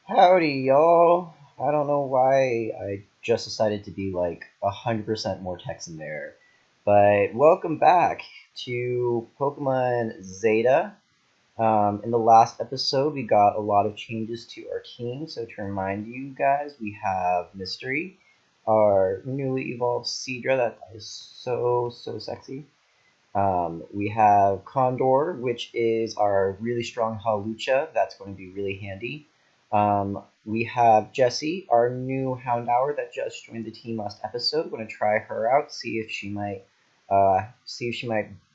Howdy, y'all. I don't know why I just decided to be like 100% more text in there, but welcome back to Pokemon Zeta. In the last episode, we got a lot of changes to our team. So to remind you guys, we have Mystery, our newly evolved Seadra that is so sexy. We have Condor, which is our really strong Halucha. That's going to be really handy. We have Jessie, our new Houndour that just joined the team last episode. We're going to try her out, see if she might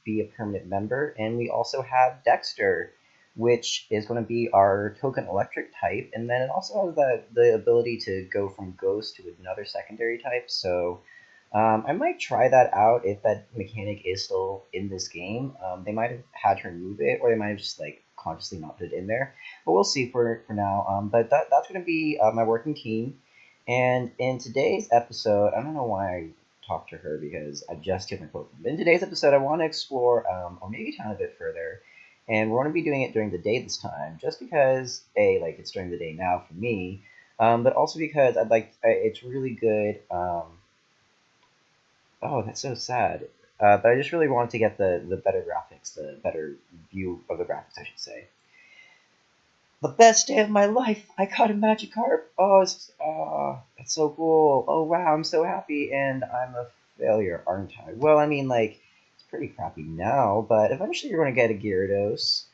be a permanent member. And we also have Dexter, which is going to be our token electric type, and then it also has the ability to go from Ghost to another secondary type. So I might try that out if that mechanic is still in this game. They might have had to remove it, or they might have just like consciously not put it in there. But we'll see for now. But that's going to be my working team. And in today's episode, I don't know why I talked to her because I just hit my Pokemon. But in today's episode, I want to explore Onega Town a bit further. And we're going to be doing it during the day this time, just because like it's during the day now for me, but also because it's really good. Oh, that's so sad. But I just really wanted to get the better graphics, the better view of the graphics, I should say. The best day of my life! I caught a Magikarp! That's so cool! Oh wow, I'm so happy, and I'm a failure, aren't I? Well, I mean, like, it's pretty crappy now, but eventually you're going to get a Gyarados,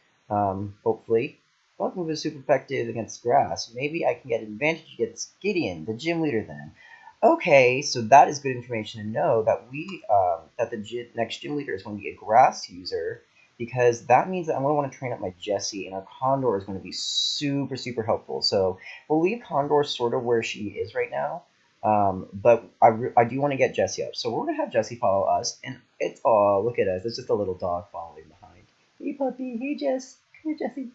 hopefully. Bug move is super effective against grass. Maybe I can get an advantage against Gideon, the gym leader, then. Okay, so that is good information to know that next gym leader is going to be a grass user, because that means that I'm going to want to train up my Jessie, and our Condor is going to be super helpful. So we'll leave Condor sort of where she is right now, but I do want to get Jessie up. So we're going to have Jessie follow us, and look at us. It's just a little dog following behind. Hey puppy, hey Jess, come here Jessie.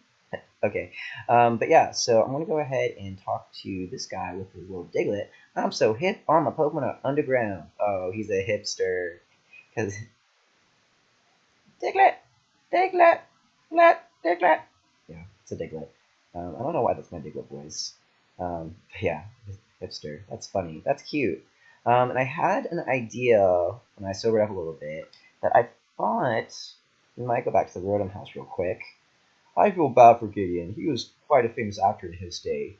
Okay, but yeah, so I'm gonna go ahead and talk to this guy with his little Diglett. I'm so hip on my Pokemon are underground. Oh, he's a hipster. Cause Diglett, Diglett, Diglett, Diglett. Yeah, it's a Diglett. I don't know why that's my Diglett voice. But yeah, hipster. That's funny. That's cute. And I had an idea when I sobered up a little bit that I thought we might go back to the Rotom house real quick. I feel bad for Gideon. He was quite a famous actor in his day.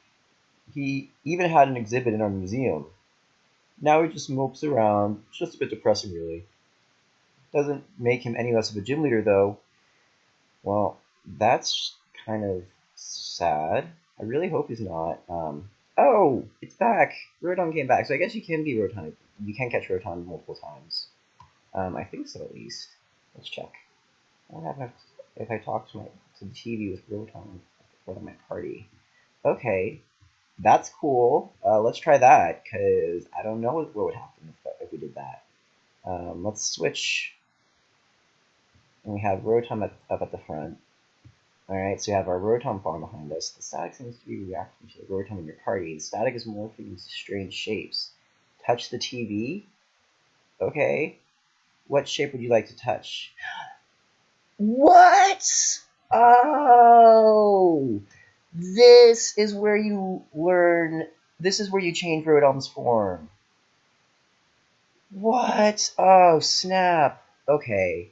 He even had an exhibit in our museum. Now he just mopes around. It's just a bit depressing, really. Doesn't make him any less of a gym leader, though. Well, that's kind of sad. I really hope he's not. Oh, it's back. Rotom came back, so I guess you can be Rotom. You can catch Rotom multiple times. I think so, at least. Let's check. What happens if I talk to the TV with Rotom for my party? Okay, that's cool. Let's try that, because I don't know what would happen if we did that. Let's switch. And we have Rotom up at the front. Alright, so we have our Rotom farm behind us. The static seems to be reacting to the Rotom in your party. The static is morphing into strange shapes. Touch the TV? Okay. What shape would you like to touch? What? Oh! This is where you learn. This is where you change Rotom's form. What? Oh, snap. Okay.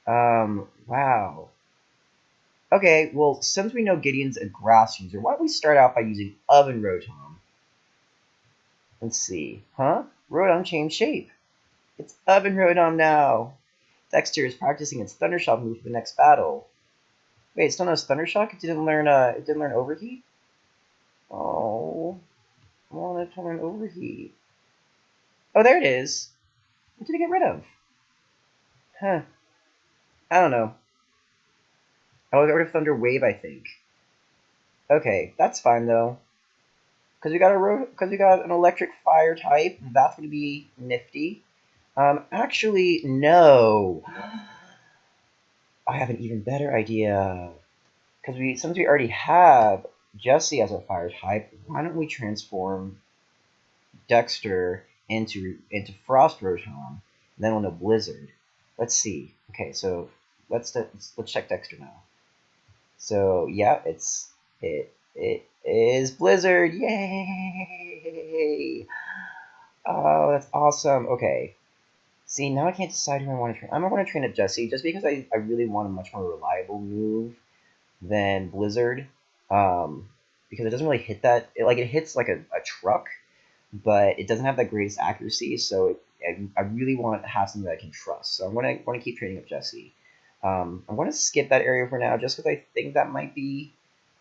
Wow. Okay, well, since we know Gideon's a grass user, why don't we start out by using Oven Rotom? Let's see. Huh? Rotom changed shape. It's Oven Rotom now. Dexter is practicing its Thundershock move for the next battle. Wait, it still knows Thundershock? It didn't learn Overheat? Oh. I wanted to learn Overheat. Oh, there it is. What did it get rid of? Huh. I don't know. Oh, it got rid of Thunder Wave, I think. Okay, that's fine though. Because we got an electric fire type, that's going to be nifty. Actually, no. I have an even better idea. Because since we already have Jessie as a fire type, why don't we transform Dexter into Frost Rotom, then on a Blizzard. Let's see. Okay, so let's check Dexter now. So yeah, It is Blizzard. Yay! Oh, that's awesome. Okay. See, now I can't decide who I want to train. I'm gonna want to train at Jesse just because I really want a much more reliable move than Blizzard. Um, because it doesn't really hit that. It hits like a truck, but it doesn't have that greatest accuracy. So I really want to have something that I can trust. So I'm gonna want to keep training up Jesse. I'm going to skip that area for now, just because I think that might be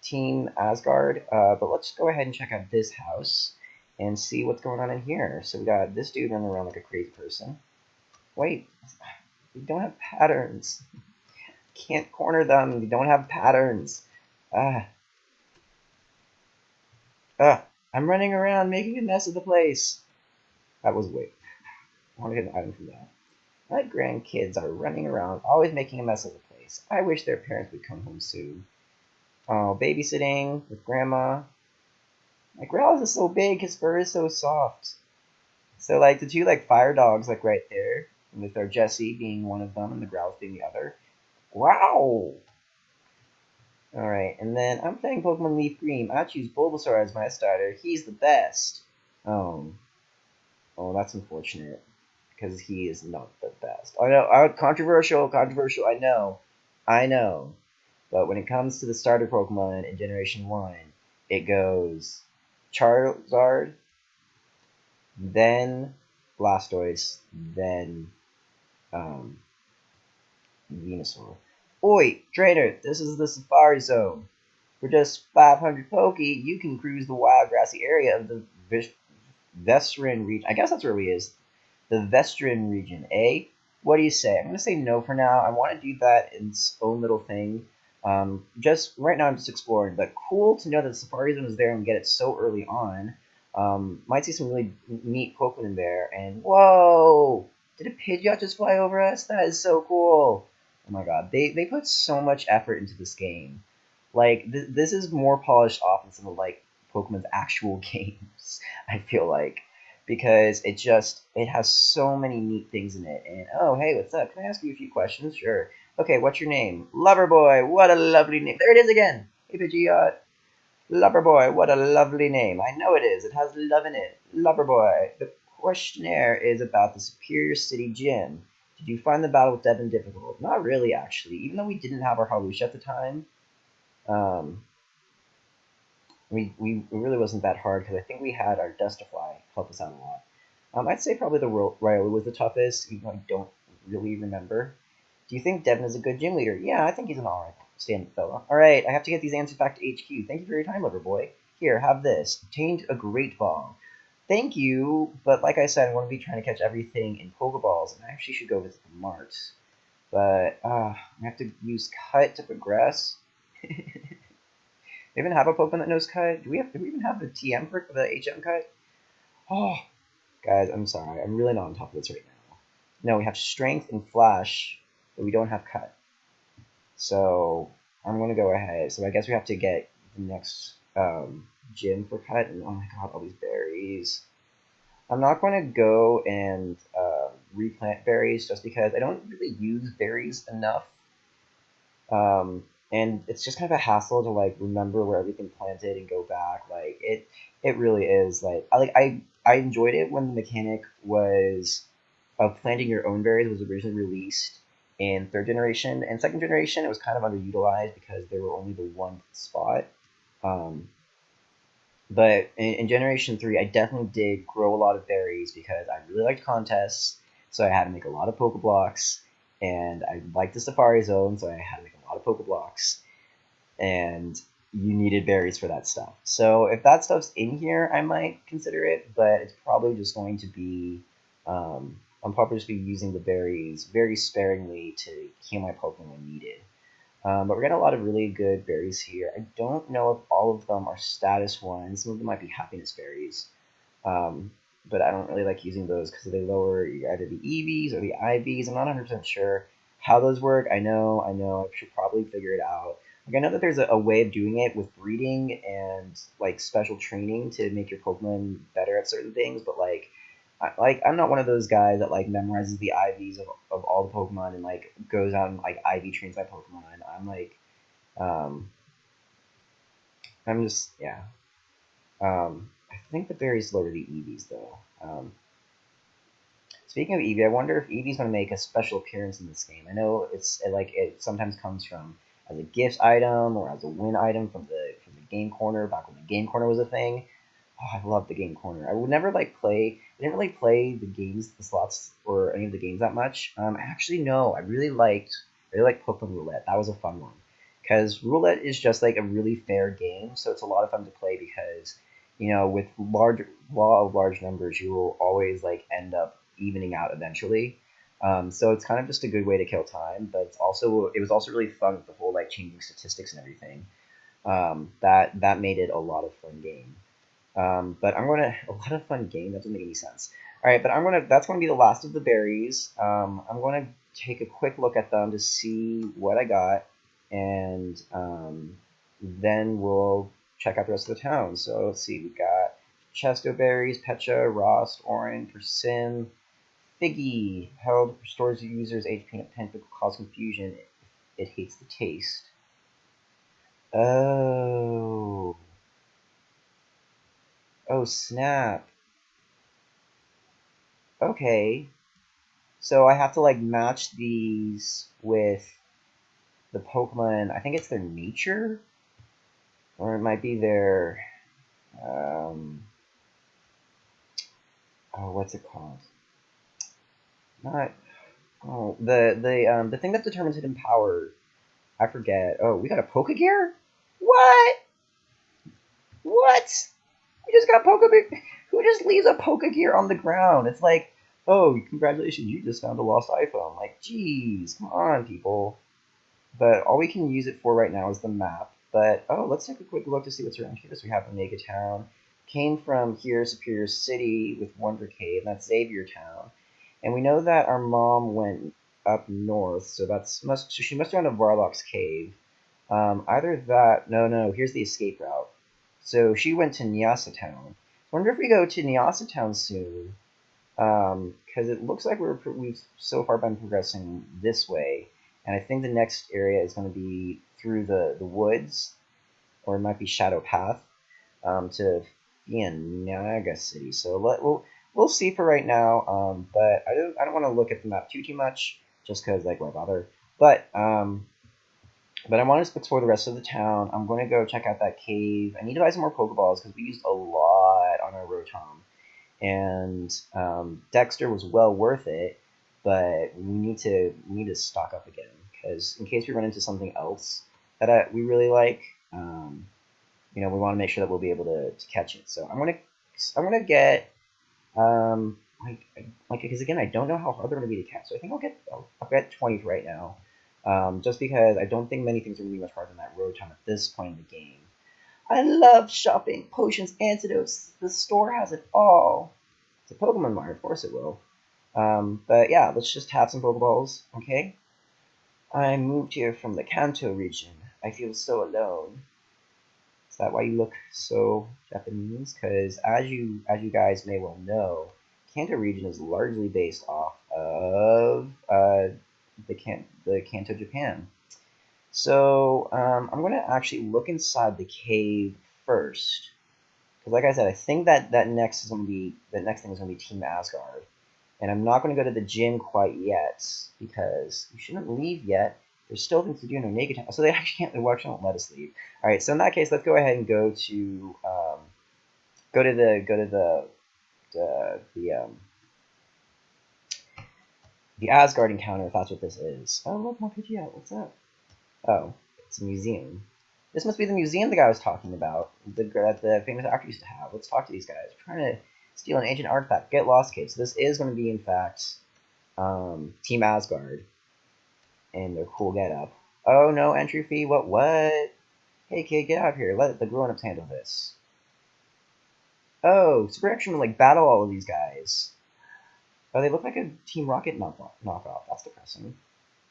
Team Asgard. But let's go ahead and check out this house and see what's going on in here. So we got this dude running around like a crazy person. Wait, we don't have patterns. Can't corner them. We don't have patterns. Ah, I'm running around making a mess of the place. That was wait. I want to get an item from that. My grandkids are running around, always making a mess of the place. I wish their parents would come home soon. Oh, babysitting with grandma. My Growlithe is so big, his fur is so soft. So like the two like fire dogs like right there, with our Jessie being one of them and the Growlithe being the other. Wow! Alright, and then I'm playing Pokemon Leaf Green. I choose Bulbasaur as my starter. He's the best. Oh. Oh, that's unfortunate. Because he is not the best. I know, controversial, I know. But when it comes to the starter Pokemon in Generation 1, it goes Charizard, then Blastoise, then um, Venusaur. Oi, trainer, this is the Safari Zone. For just 500 Poke, you can cruise the wild grassy area of the Vestrin region. I guess that's where he is. The Vestrin region, eh? What do you say? I'm going to say no for now. I want to do that in its own little thing. Just right now, I'm just exploring. But cool to know that the Safari Zone is there and get it so early on. Might see some really neat Pokemon in there. And whoa! Did a Pidgeot just fly over us? That is so cool! Oh my god, they put so much effort into this game. Like this is more polished off than some of like Pokemon's actual games. I feel like because it has so many neat things in it. And oh hey, what's up? Can I ask you a few questions? Sure. Okay, what's your name? Loverboy. What a lovely name. There it is again. Hey Pidgeot. Loverboy. What a lovely name. I know it is. It has love in it. Loverboy. The questionnaire is about the Superior City Gym. Did you find the battle with Devin difficult? Not really, actually. Even though we didn't have our Halusha at the time, um, we it really wasn't that hard because I think we had our Dustify help us out a lot. I'd say probably the Ryobi was the toughest, even though I don't really remember. Do you think Devin is a good gym leader? Yeah, I think he's an alright stand fellow. Alright, I have to get these answers back to HQ. Thank you for your time, Loverboy. Here, have this. Obtained a great ball. Thank you, but like I said, I want to be trying to catch everything in Pokeballs, and I actually should go visit the Mart. But, I have to use Cut to progress. We even have a Pokemon that knows Cut? Do we even have the TM perk for the HM Cut? Oh, guys, I'm sorry. I'm really not on top of this right now. No, we have Strength and Flash, but we don't have Cut. So I'm going to go ahead. So I guess we have to get the next gym for Cut. And oh my god, all these berries. I'm not going to go and replant berries just because I don't really use berries enough. And it's just kind of a hassle to like remember where everything planted and go back. Like it really is like I enjoyed it when the mechanic was of planting your own berries was originally released in third generation and second generation. It was kind of underutilized because there were only the one spot. Um, but in Generation 3, I definitely did grow a lot of berries because I really liked contests, so I had to make a lot of Pokeblocks, and I liked the Safari Zone, so I had to make a lot of Pokeblocks, and you needed berries for that stuff. So if that stuff's in here, I might consider it, but it's probably just going to be, I'm probably just be using the berries very sparingly to heal my Pokemon when needed. But we're getting a lot of really good berries here. I don't know if all of them are status ones. Some of them might be happiness berries. But I don't really like using those because they lower either the EVs or the IVs. I'm not 100% sure how those work. I know. I should probably figure it out. Like I know that there's a way of doing it with breeding and like special training to make your Pokemon better at certain things. But I'm not one of those guys that like memorizes the IVs of all the Pokemon and like goes out and like IV trains my Pokemon. I'm like, um, I'm just, yeah. I think the berries lower the EVs though. Speaking of Eevee, I wonder if Eevee's going to make a special appearance in this game. I know it sometimes comes from as a gift item or as a win item from the game corner back when the game corner was a thing. Oh, I love the game corner. I would never play. I didn't really play the slots, or any of the games that much. Actually, no. Really liked Pokemon Roulette. That was a fun one because Roulette is just like a really fair game, so it's a lot of fun to play because with law of large numbers, you will always end up evening out eventually. So it's kind of just a good way to kill time, but it was also really fun with the whole changing statistics and everything. That made it a lot of fun game. But I'm gonna a lot of fun game. That doesn't make any sense. All right, but that's gonna be the last of the berries. I'm gonna take a quick look at them to see what I got, and then we'll check out the rest of the town. So let's see. We got Chesto berries, Pecha, Rost, Orin, Persim, Figgy. Held restores the user's HP and 10 but will cause confusion. It hates the taste. Oh. Oh snap. Okay. So I have to match these with the Pokemon. I think it's their nature, or it might be their um. Oh, what's it called? Not the thing that determines hidden power. I forget. Oh, we got a Pokegear. What? What? We just got Pokegear. Who just leaves a Pokegear on the ground? It's like, oh, congratulations, you just found a lost iPhone. Like, jeez, come on, people. But all we can use it for right now is the map. But, oh, let's take a quick look to see what's around here. So we have Onega Town. Came from here, Superior City with Wonder Cave. That's Xavier Town. And we know that our mom went up north, so so she must have gone to Varlock's Cave. Either that, no, here's the escape route. So she went to Nyasa Town. I wonder if we go to Nyasa Town soon, because it looks like we've so far been progressing this way, and I think the next area is going to be through the woods, or it might be Shadow Path, to Naga City. So we'll see for right now. But I don't want to look at the map too much, just because why bother? But I want to explore the rest of the town. I'm going to go check out that cave. I need to buy some more Pokeballs because we used a lot on our Rotom. And Dexter was well worth it, but we need to stock up again because in case we run into something else that we really like, we want to make sure that we'll be able to catch it. So I'm gonna get because again I don't know how hard they're gonna be to catch. So I think I'll get 20 right now, just because I don't think many things are gonna be much harder than that Rotom at this point in the game. I love shopping potions, antidotes. The store has it all. It's a Pokemon Mart, of course it will. But yeah, let's just have some Pokeballs, okay? I moved here from the Kanto region. I feel so alone. Is that why you look so Japanese? Because as you guys may well know, Kanto region is largely based off of the Kanto, Japan. So I'm gonna actually look inside the cave first, because like I said, I think that next thing is gonna be Team Asgard, and I'm not gonna go to the gym quite yet because we shouldn't leave yet. There's still things to do in Onega Town, so they actually can't. They actually won't let us leave. All right, so in that case, let's go ahead and go to the Asgard encounter, if that's what this is. Oh, look, more Pidgeot. What's up? Oh, it's a museum. This must be the museum the guy was talking about, that the famous actor used to have. Let's talk to these guys. We're trying to steal an ancient artifact. Get lost, kid. So this is going to be, in fact, Team Asgard and their cool getup. Oh, no entry fee? What? Hey, kid, get out of here. Let the grown-ups handle this. Oh, so we're actually going to, battle all of these guys. Oh, they look like a Team Rocket knockoff. That's depressing.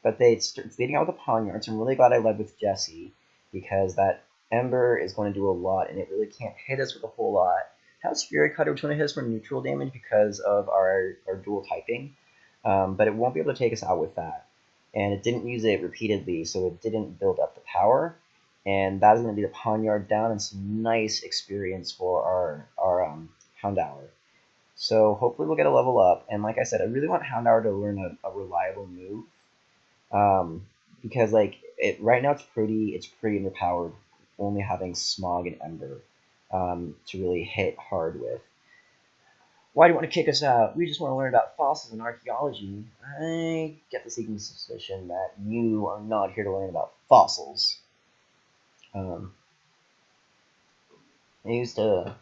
But they start leading out with the Ponyards. I'm really glad I led with Jesse, because that Ember is going to do a lot, and it really can't hit us with a whole lot. How Spirit Cutter, which one hit us for neutral damage because of our dual typing, but it won't be able to take us out with that. And it didn't use it repeatedly, so it didn't build up the power. and that is going to be the Poniard down and some nice experience for our Houndour. So hopefully we'll get a level up. And like I said, I really want Houndour to learn a reliable move, because like right now it's pretty underpowered, only having Smog and Ember to really hit hard with. Why do you want to kick us out? We just want to learn about fossils and archaeology. I get the sneaking suspicion that you are not here to learn about fossils. Um, I used to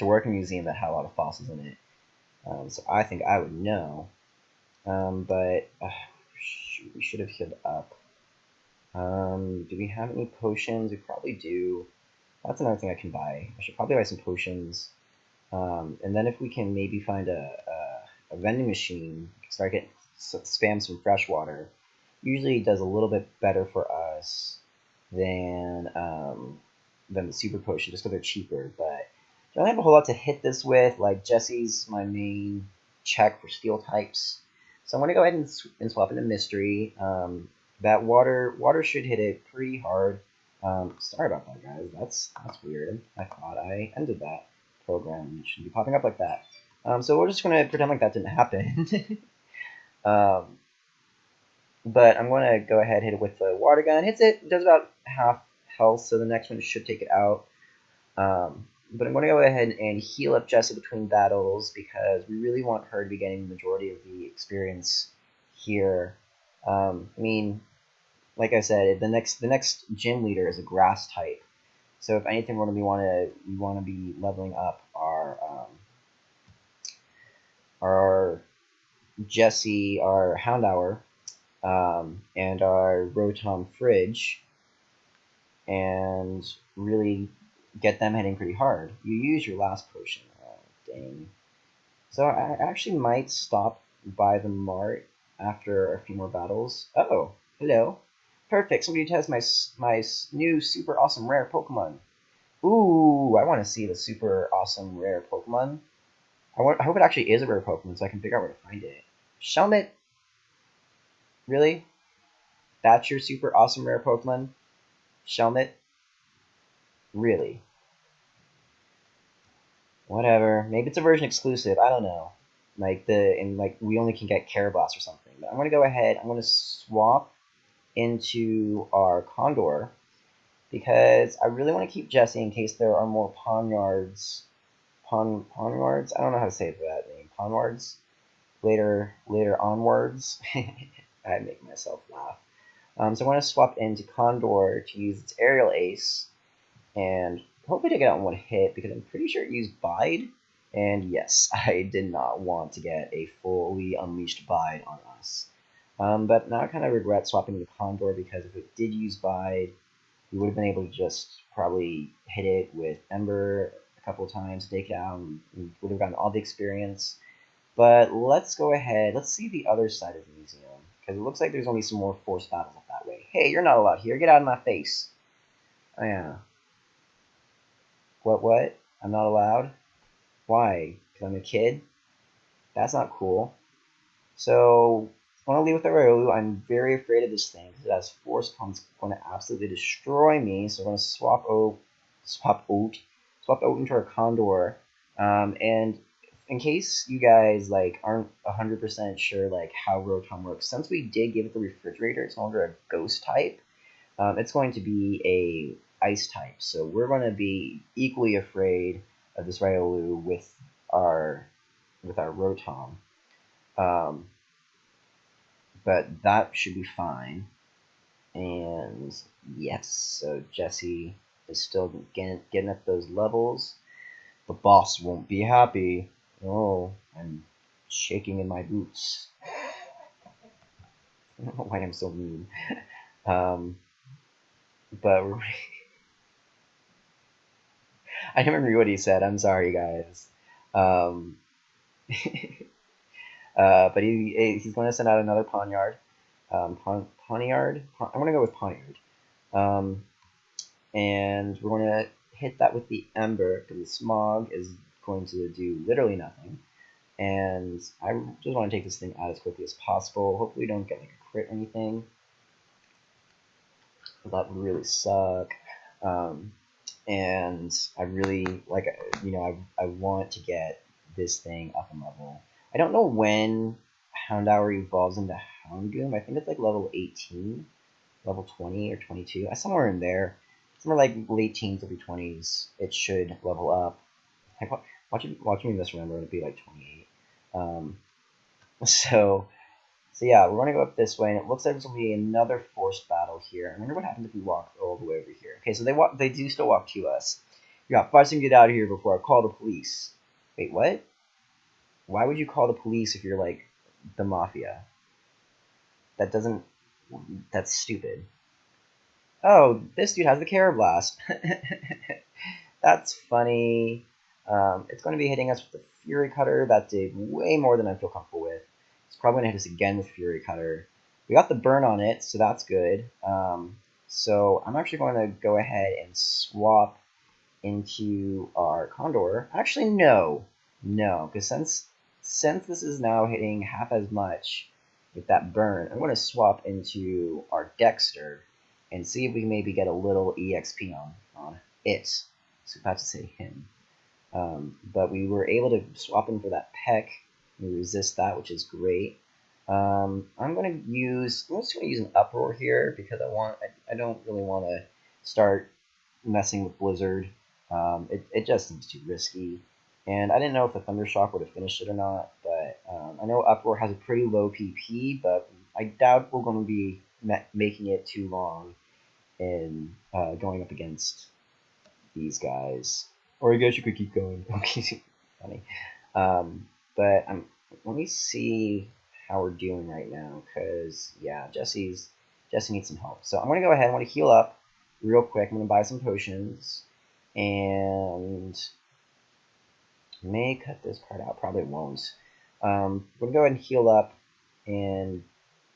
work in a museum that had a lot of fossils in it, so I think I would know. But shoot, we should have healed up. Do we have any potions? We probably do. That's another thing I can buy. I should probably buy some potions. And then if we can maybe find a vending machine, start getting spam some fresh water. Usually it does a little bit better for us than the super potion, just because they're cheaper. But I don't have a whole lot to hit this with. Like Jesse's my main check for steel types, so I'm gonna go ahead and swap into mystery. That water should hit it pretty hard. Sorry about that, guys. That's weird. I thought I ended that program. It shouldn't be popping up like that. So we're just gonna pretend like that didn't happen. um, but I'm gonna go ahead and hit it with the water gun. Hits it, does about half health, so the next one should take it out. But I'm gonna go ahead and heal up Jessie between battles because we really want her to be getting the majority of the experience here. I mean, like I said, the next gym leader is a grass type. So if anything, we want to be leveling up our Jesse, our Houndour, and our Rotom Fridge, and really get them hitting pretty hard. You use your last potion. Oh, dang. So I actually might stop by the mart after a few more battles. Oh, hello. Perfect. Somebody test my new super awesome rare Pokemon. Ooh, I want to see the super awesome rare Pokemon. I hope it actually is a rare Pokemon so I can figure out where to find it. Shelmet? Really? That's your super awesome rare Pokemon? Shelmet? Really? Whatever. Maybe it's a version exclusive. I don't know. Like we only can get Caraboss or something. But I'm gonna go ahead. I'm gonna swap into our Condor because I really want to keep Jesse in case there are more Ponyards. Ponyards? I don't know how to say that name. Ponyards? Later onwards. I make myself laugh. So I want to swap into Condor to use its Aerial Ace and hopefully take it out in one hit because I'm pretty sure it used Bide. And yes, I did not want to get a fully unleashed Bide on us. But now I kind of regret swapping the Condor because if it did use Bide, we would have been able to just probably hit it with Ember a couple of times, take it out, and we would have gotten all the experience. But let's go ahead. Let's see the other side of the museum because it looks like there's only some more forced battles up that way. Hey, you're not allowed here. Get out of my face. Oh, yeah. What? I'm not allowed? Why? Because I'm a kid? That's not cool. So, I want to leave with the Ryolu. I'm very afraid of this thing because it has Force Palm. It's going to absolutely destroy me. So, we're going to swap out into our Condor. And in case you guys like aren't 100% sure like how Rotom works, since we did give it the refrigerator, it's no longer a ghost type. It's going to be a ice type. So we're going to be equally afraid of this Riolu with our Rotom. But that should be fine. And yes, so Jesse is still getting up those levels. The boss won't be happy. Oh, I'm shaking in my boots. I don't know why I'm so mean. But I don't remember what he said. I'm sorry, guys. Um, but he's going to send out another Ponyard. Ponyard? I'm going to go with Ponyard. And we're going to hit that with the Ember because the Smog is going to do literally nothing. And I just want to take this thing out as quickly as possible. Hopefully we don't get like a crit or anything. That would really suck. Um, and I really like, I want to get this thing up in level. I don't know when Houndour evolves into Houndoom. I think it's like level 18, level 20 or 22, somewhere in there. Somewhere like late teens, early 20s. It should level up. Like, watching me misremember, it'd be like 28. Um, so so yeah, we're gonna go up this way, and it looks like there's gonna be another forced battle here. I wonder what happens if we walk all the way over here. Okay, so they do still walk to us. You got 5 seconds to get out of here before I call the police. Wait, what? Why would you call the police if you're like the mafia? That doesn't. That's stupid. Oh, this dude has the Carrot Blast. That's funny. It's going to be hitting us with the Fury Cutter. That did way more than I feel comfortable with. It's probably going to hit us again with Fury Cutter. We got the burn on it, so that's good. So I'm actually going to go ahead and swap into our Condor. Actually, no. No, because since this is now hitting half as much with that burn, I'm going to swap into our Dexter and see if we can maybe get a little EXP on it. So about to say him. But we were able to swap in for that Peck. We resist that, which is great. I'm just going to use an Uproar here because I don't really want to start messing with Blizzard. It just seems too risky. And I didn't know if the Thundershock would have finished it or not, but I know Uproar has a pretty low PP, but I doubt we're going to be making it too long in going up against these guys. Or I guess you could keep going. Funny. But let me see how we're doing right now, because yeah, Jesse needs some help. So I'm gonna go ahead. I want to heal up real quick. I'm gonna buy some potions, and may cut this part out. Probably won't. I'm gonna go ahead and heal up and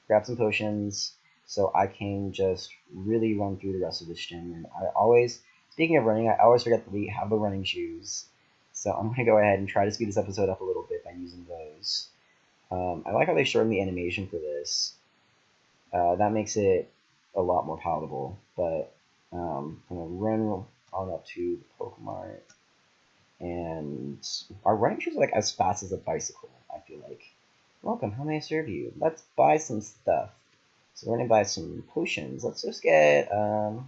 grab some potions so I can just really run through the rest of this gym. And speaking of running, I always forget that we have the running shoes. So I'm going to go ahead and try to speed this episode up a little bit by using those. I like how they shortened the animation for this. That makes it a lot more palatable. But I'm going to run on up to the Pokemon. And our running shoes are like as fast as a bicycle, I feel like. Welcome, how may I serve you? Let's buy some stuff. So we're gonna buy some potions. Let's just get 5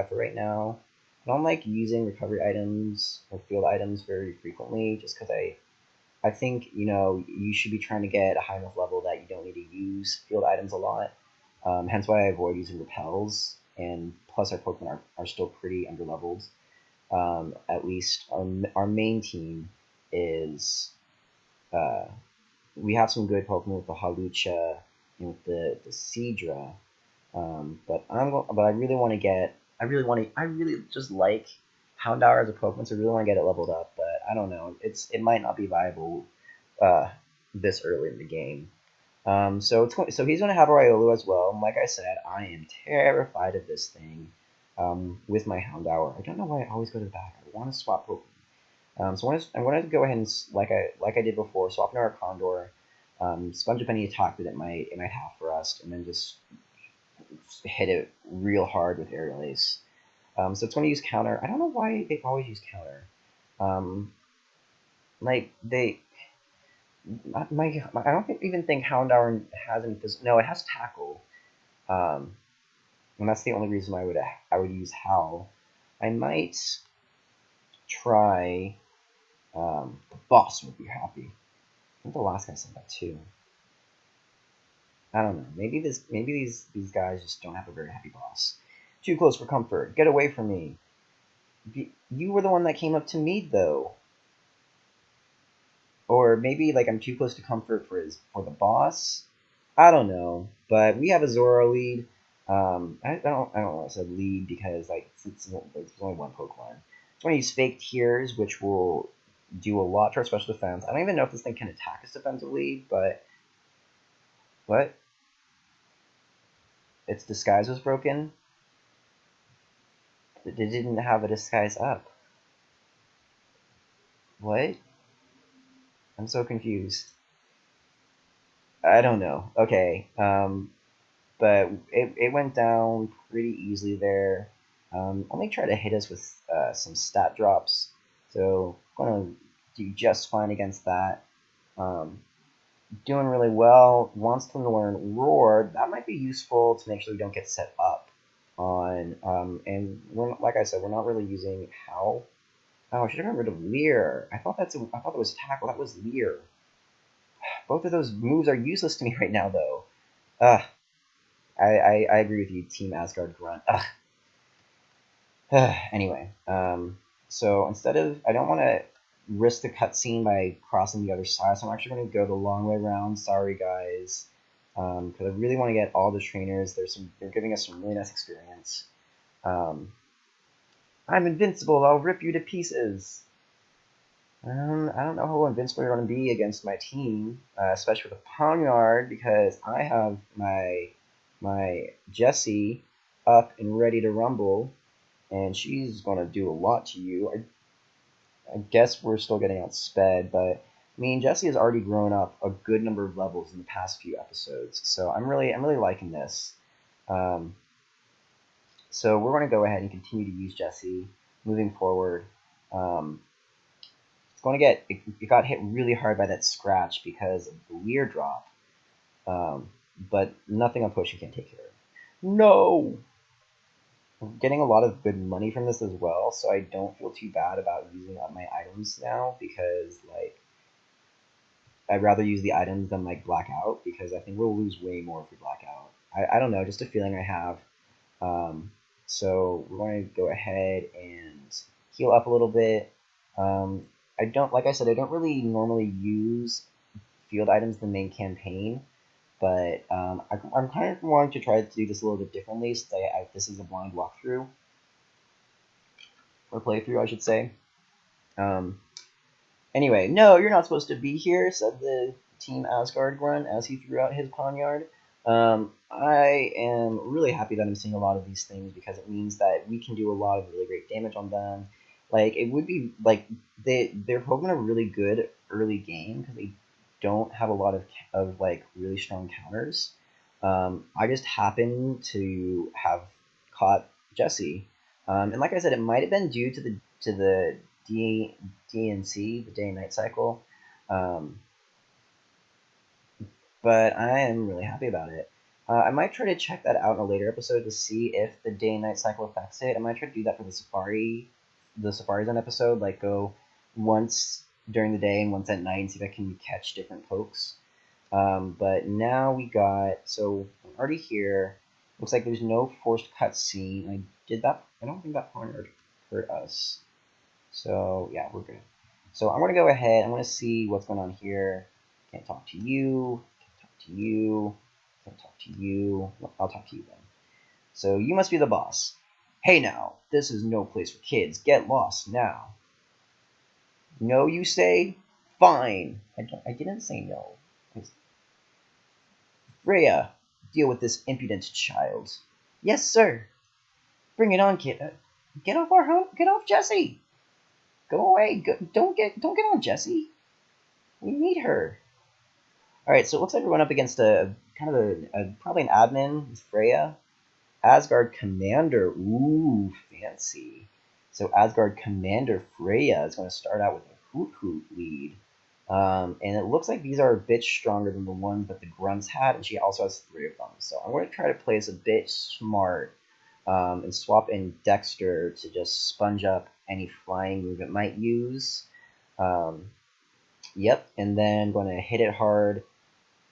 for right now. I don't like using recovery items or field items very frequently, just because I think you should be trying to get a high enough level that you don't need to use field items a lot. Hence why I avoid using repels. And plus our Pokemon are still pretty underleveled. At least our main team is. We have some good Pokemon with the Hawlucha and with the Seadra. But I really want to get. I really just like Houndour as a Pokemon, so I really want to get it leveled up. But I don't know. It might not be viable this early in the game. So he's gonna have Riolu as well. And like I said, I am terrified of this thing. With my Houndour, I don't know why I always go to the back. I want to swap Pokemon. So I'm going to go ahead and like I did before, swap into our Condor, sponge up any attack that it might have for us, and then just hit it real hard with Aerial Ace. So it's going to use counter. I don't know why they always use counter. Like they, I don't even think Houndour has any. No, it has tackle. And that's the only reason I would use Howl. I might try. The boss would be happy. I think the last guy said that too. I don't know. Maybe these guys just don't have a very happy boss. Too close for comfort. Get away from me. You were the one that came up to me though. Or maybe like I'm too close to comfort for the boss. I don't know. But we have a Zoro lead. I don't know. I said lead because like it's only one Pokemon. So I'm gonna use fake tears, which will do a lot to our special defense. I don't even know if this thing can attack us defensively, but what? Its disguise was broken. It didn't have a disguise up. What? I'm so confused. I don't know. Okay. But but it went down pretty easily there. Only tried to hit us with some stat drops, so gonna do just fine against that. Um, Doing really well. Wants to learn Roar. That might be useful to make sure we don't get set up on. And we're like I said, we're not really using Howl. Oh, I should have gotten rid of Leer. I thought I thought that was Tackle. That was Leer. Both of those moves are useless to me right now, though. Ugh. I agree with you, Team Asgard Grunt. Ugh. Anyway, so instead of, I don't want to risk the cutscene by crossing the other side, so I'm actually going to go the long way around. Sorry, guys, because I really want to get all the trainers. They're giving us some really nice experience. I'm invincible. I'll rip you to pieces. I don't know how invincible you're going to be against my team, especially with a poniard, because I have my Jessie up and ready to rumble, and she's going to do a lot to you. I guess we're still getting outsped, but I mean, Jessie has already grown up a good number of levels in the past few episodes, so I'm really liking this. Um, so we're going to go ahead and continue to use Jessie moving forward. Um, it's going to it got hit really hard by that scratch because of the Leer drop, but nothing on pushing can't take care of. No. I'm getting a lot of good money from this as well, so I don't feel too bad about using up my items now, because like I'd rather use the items than like black out, because I think we'll lose way more if we black out. I don't know, just a feeling I have. So we're going to go ahead and heal up a little bit. I don't, like I said, I don't really normally use field items in the main campaign, but I'm kind of wanting to try to do this a little bit differently, so this is a blind walkthrough, or playthrough, I should say. Anyway, no, you're not supposed to be here, said the Team Asgard grunt as he threw out his poniard. I am really happy that I'm seeing a lot of these things, because it means that we can do a lot of really great damage on them. Like, it would be, like, their Pokemon are really good early game, because they don't have a lot of like, really strong counters. I just happen to have caught Jessie. And like I said, it might have been due to the DNC, the day and night cycle. But I am really happy about it. I might try to check that out in a later episode to see if the day and night cycle affects it. I might try to do that for the Safari Zone episode, like go once during the day and once at night and see if I can catch different pokes. But now we got, so we're already here. Looks like there's no forced cutscene. I don't think that part hurt us. So yeah, we're good. So I'm gonna go ahead. I'm gonna see what's going on here. Can't talk to you. Can't talk to you. Can't talk to you. I'll talk to you then. So you must be the boss. Hey now, this is no place for kids. Get lost now. No, you say? Fine. I didn't say no. Freya, deal with this impudent child. Yes, sir. Bring it on, kid. Get off our home. Get off Jessie. Go away. Don't get on Jessie. We need her. All right, so it looks like we're going up against a kind of probably an admin with Freya. Asgard Commander. Ooh, fancy. So Asgard Commander Freya is going to start out with a Hoot Hoot lead. And it looks like these are a bit stronger than the ones that the Grunts had, and she also has 3 of them. So I'm going to try to play this a bit smart, and swap in Dexter to just sponge up any flying move it might use. Yep, and then I'm going to hit it hard.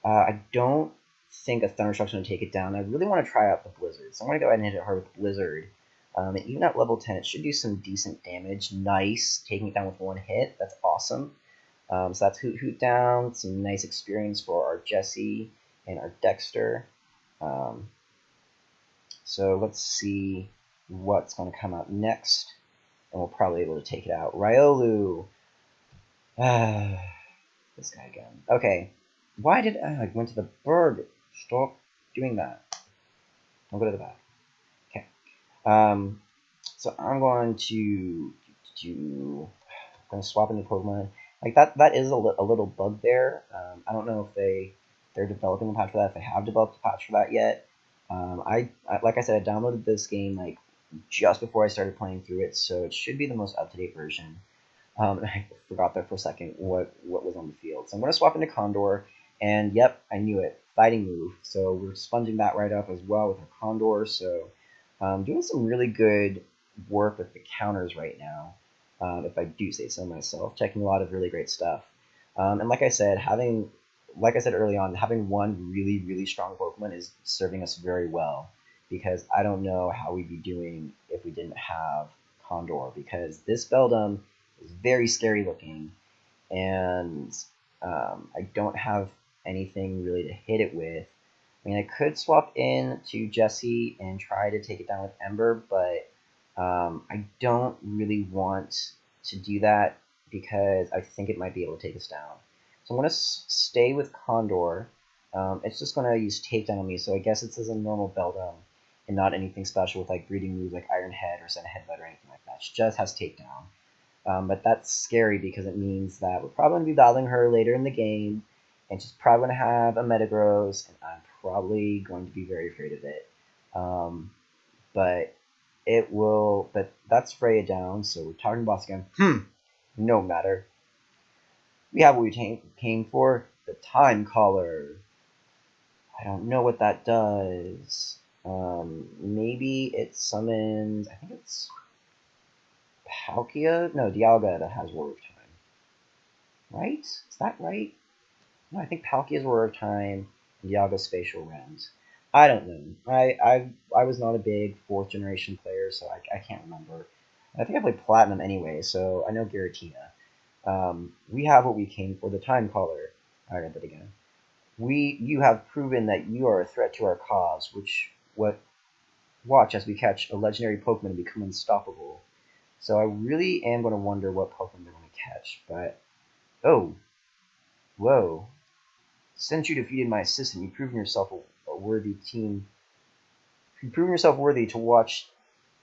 I don't think a Thundershock's going to take it down. I really want to try out the Blizzard, so I'm going to go ahead and hit it hard with Blizzard. And even at level 10, it should do some decent damage. Nice, taking it down with 1 hit. That's awesome. So that's Hoot Hoot down. Some nice experience for our Jessie and our Dexter. So let's see what's going to come out next, and we'll probably be able to take it out. Riolu. This guy again. Okay. Why did I went to the bird? Stop doing that. I'll go to the back. Okay. So I'm going to swap into Pokemon. Like that is a little bug there. I don't know if they're developing a patch for that, if they have developed a patch for that yet. Like I said, I downloaded this game like just before I started playing through it, so it should be the most up to date version. I forgot there for a second what was on the field. So I'm going to swap into Condor, and yep, I knew it. Fighting move. So we're sponging that right up as well with our Condor. So doing some really good work with the counters right now, if I do say so myself. Checking a lot of really great stuff. And like I said early on, having one really, really strong Pokemon is serving us very well because I don't know how we'd be doing if we didn't have Condor because this Beldum is very scary looking and I don't have anything really to hit it with. I mean, I could swap in to Jesse and try to take it down with Ember, but I don't really want to do that because I think it might be able to take us down. So I'm going to stay with Condor. It's just going to use Takedown on me, so I guess it's as a normal Beldum and not anything special with like breeding moves like Iron Head or Send Headbutt or anything like that. She just has Takedown. But that's scary because it means that we're probably going to be battling her later in the game, and she's probably going to have a Metagross, and I'm probably going to be very afraid of it. But it will. But that's Freya down, so we're talking boss again. No matter. We have what we came for, the Time Caller. I don't know what that does. Maybe it summons. I think it's Palkia? No, Dialga that has War of Time. Right? Is that right? No, I think Palkia's War of Time and Dialga's Spatial Realms. I don't know. I was not a big 4th generation player, so I can't remember. I think I played Platinum anyway, so I know Giratina. We have what we came for, the Time Caller. I read that again. You have proven that you are a threat to our cause, watch as we catch a legendary Pokemon and become unstoppable. So I really am going to wonder what Pokemon they're going to catch. But, oh, whoa. Since you defeated my assistant, you've proven yourself a worthy team. You've proven yourself worthy to watch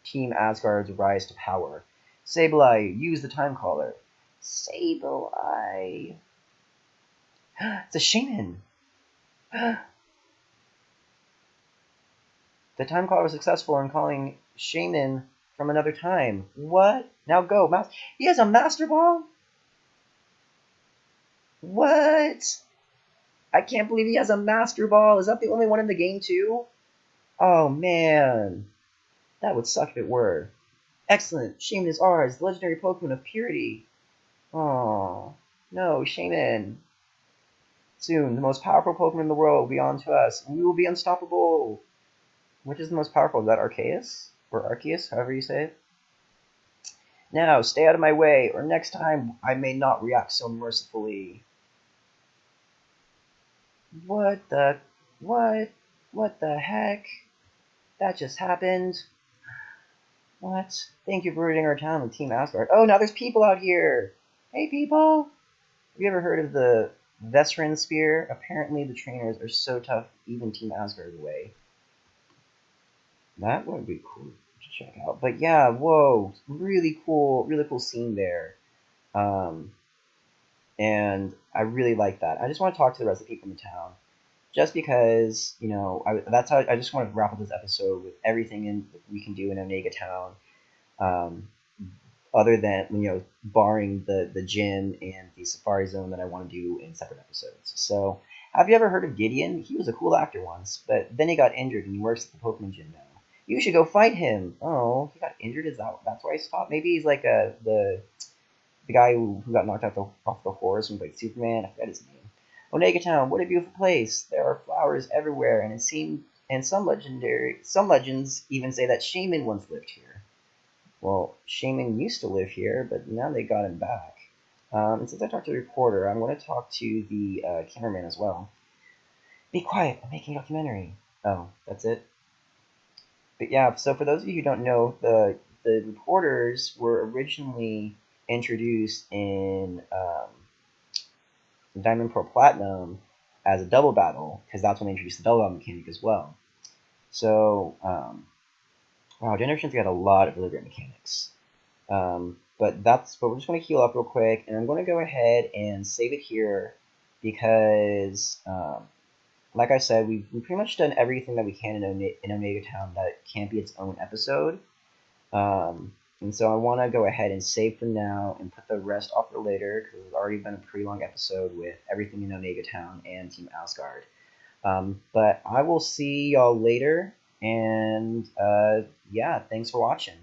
Team Asgard's rise to power. Sableye, use the Time Caller. Sableye. It's a Shaman. The Time Caller was successful in calling Shaman from another time. What? Now go. He has a Master Ball? What? I can't believe he has a Master Ball. Is that the only one in the game, too? Oh, man. That would suck if it were. Excellent. Shaman is ours, the legendary Pokemon of purity. Oh, no, Shaman. Soon, the most powerful Pokemon in the world will be on to us, and we will be unstoppable. Which is the most powerful? Is that Arceus? Or Arceus, however you say it? Now, stay out of my way, or next time I may not react so mercifully. What the... What? What the heck? That just happened. What? Thank you for raiding our town with Team Asgard. Oh, now there's people out here! Hey, people! Have you ever heard of the Veteran Spear? Apparently the trainers are so tough, even Team Asgard away. That would be cool to check out. But yeah, whoa, really cool scene there. And I really like that. I just want to talk to the rest of the people in the town. Just because, you know, that's how I just want to wrap up this episode with everything we can do in Onega Town. Other than, you know, barring the gym and the Safari Zone that I want to do in separate episodes. So, have you ever heard of Gideon? He was a cool actor once, but then he got injured and he works at the Pokemon gym now. You should go fight him. Oh, he got injured? That's why he stopped? Maybe he's like the guy who got knocked off the horse and played Superman. I forgot his name. Onega Town, what a beautiful place. There are flowers everywhere, and some legends even say that Shaman once lived here. Well, Shaman used to live here, but now they got him back. And since I talked to the reporter, I'm going to talk to the cameraman as well. Be quiet, I'm making a documentary. Oh, that's it? But yeah, so for those of you who don't know, the reporters were originally introduced in Diamond Pearl Platinum as a double battle, because that's when they introduced the double battle mechanic as well. So, wow, Generations got a lot of really great mechanics. But we're just going to heal up real quick, and I'm going to go ahead and save it here because we're like I said, we've pretty much done everything that we can in Omega Town that can't be its own episode. And so I want to go ahead and save for now and put the rest off for later because it's already been a pretty long episode with everything in Onega Town and Team Asgard. But I will see y'all later, and yeah, thanks for watching.